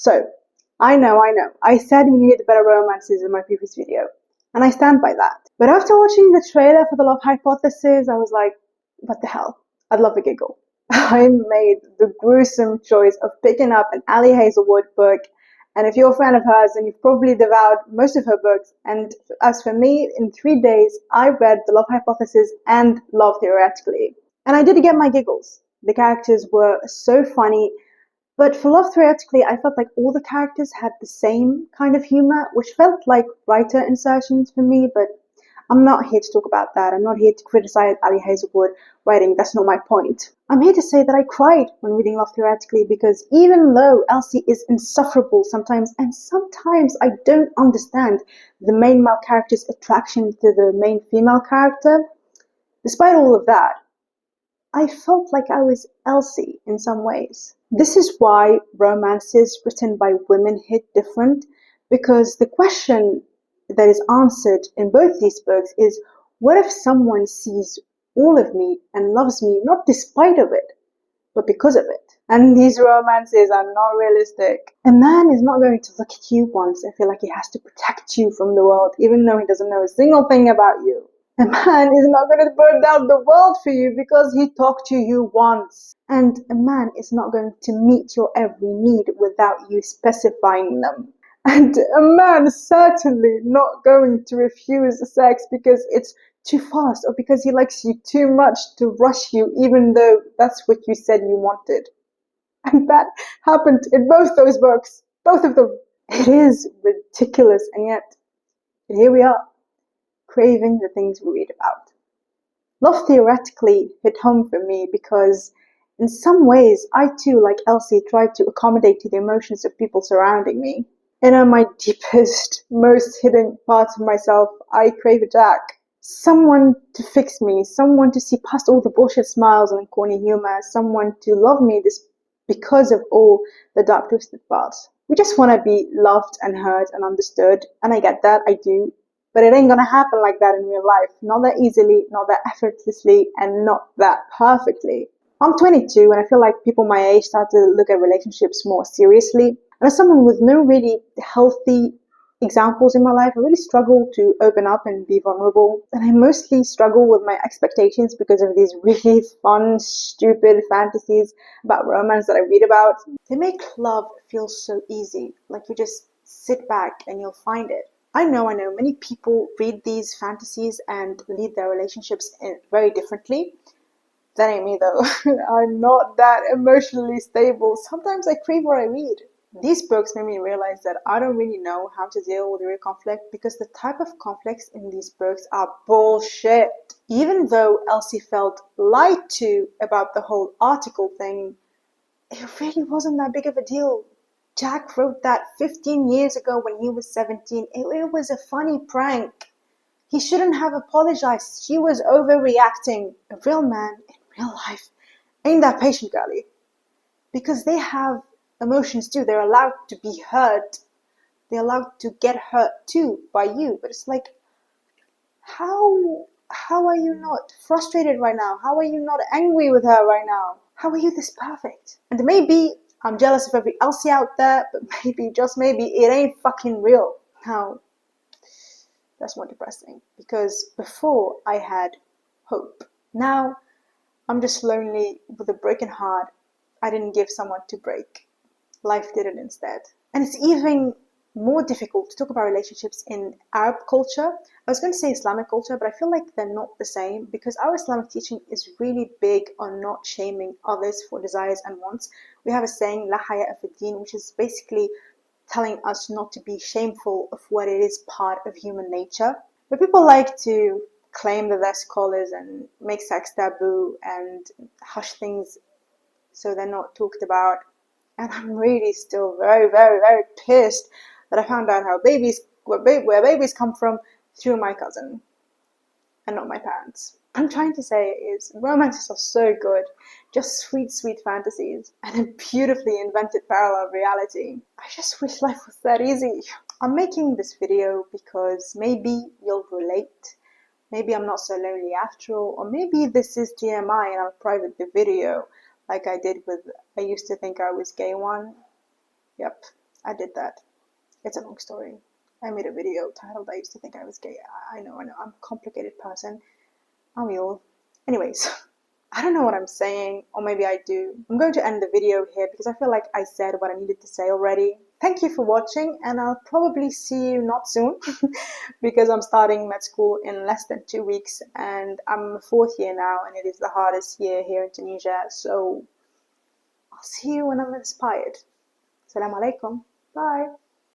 So, I know, I said we needed better romances in my previous video, and I stand by that. But after watching the trailer for The Love Hypothesis, I was like, what the hell? I'd love a giggle. I made the gruesome choice of picking up an Ali Hazelwood book, and if you're a fan of hers, then you've probably devoured most of her books. And as for me, in 3 days, I read The Love Hypothesis and Love Theoretically. And I did get my giggles. The characters were so funny. But for Love Theoretically, I felt like all the characters had the same kind of humor, which felt like writer insertions for me, but I'm not here to talk about that. I'm not here to criticize Ali Hazelwood writing. That's not my point. I'm here to say that I cried when reading Love Theoretically because even though Elsie is insufferable sometimes, and sometimes I don't understand the main male character's attraction to the main female character, despite all of that, I felt like I was Elsie in some ways. This is why romances written by women hit different, because the question that is answered in both these books is, what if someone sees all of me and loves me not despite of it, but because of it? And these romances are not realistic. A man is not going to look at you once and feel like he has to protect you from the world, even though he doesn't know a single thing about you. A man is not going to burn down the world for you because he talked to you once. And a man is not going to meet your every need without you specifying them. And a man is certainly not going to refuse sex because it's too fast or because he likes you too much to rush you, even though that's what you said you wanted. And that happened in both those books. Both of them. It is ridiculous, and yet here we are, craving the things we read about. Love Theoretically hit home for me because in some ways I too, like Elsie, tried to accommodate to the emotions of people surrounding me. And in my deepest, most hidden parts of myself, I crave a Jack. Someone to fix me, someone to see past all the bullshit smiles and corny humor, someone to love me because of all the dark twisted parts. We just want to be loved and heard and understood, and I get that, I do. But it ain't gonna happen like that in real life. Not that easily, not that effortlessly, and not that perfectly. I'm 22 and I feel like people my age start to look at relationships more seriously. And as someone with no really healthy examples in my life, I really struggle to open up and be vulnerable. And I mostly struggle with my expectations because of these really fun, stupid fantasies about romance that I read about. They make love feel so easy, like you just sit back and you'll find it. I know many people read these fantasies and lead their relationships very differently. That ain't me though. I'm not that emotionally stable. Sometimes I crave what I read. These books made me realize that I don't really know how to deal with real conflict because the type of conflicts in these books are bullshit. Even though Elsie felt lied to about the whole article thing, it really wasn't that big of a deal. Jack wrote that 15 years ago when he was 17. It was a funny prank. He shouldn't have apologized. She was overreacting. A real man in real life ain't that patient, girlie. Because they have emotions too. They're allowed to be hurt. They're allowed to get hurt too by you. But it's like, how are you not frustrated right now? How are you not angry with her right now? How are you this perfect? And maybe I'm jealous of every Elsie out there, but maybe, just maybe, it ain't fucking real. Now, that's more depressing. Because before I had hope. Now, I'm just lonely with a broken heart. I didn't give someone to break. Life did it instead. And it's even more difficult to talk about relationships in Arab culture. I was going to say Islamic culture, but I feel like they're not the same because our Islamic teaching is really big on not shaming others for desires and wants. We have a saying, La haya fi-din, which is basically telling us not to be shameful of what it is part of human nature. But people like to claim that they're scholars and make sex taboo and hush things so they're not talked about. And I'm really still very, very, very pissed that I found out where babies come from through my cousin and not my parents. What I'm trying to say is romances are so good, just sweet, sweet fantasies and a beautifully invented parallel reality. I just wish life was that easy. I'm making this video because maybe you'll relate. Maybe I'm not so lonely after all, or maybe this is TMI and I'll private the video like I did with I used to think I was gay one. Yep, I did that. It's a long story. I made a video titled I used to think I was gay. I know, I'm a complicated person. Aren't we all? Anyways, I don't know what I'm saying, or maybe I do. I'm going to end the video here because I feel like I said what I needed to say already. Thank you for watching, and I'll probably see you not soon because I'm starting med school in less than 2 weeks, and I'm 4th year now, and it is the hardest year here in Tunisia, so I'll see you when I'm inspired. Assalamu alaikum. Bye.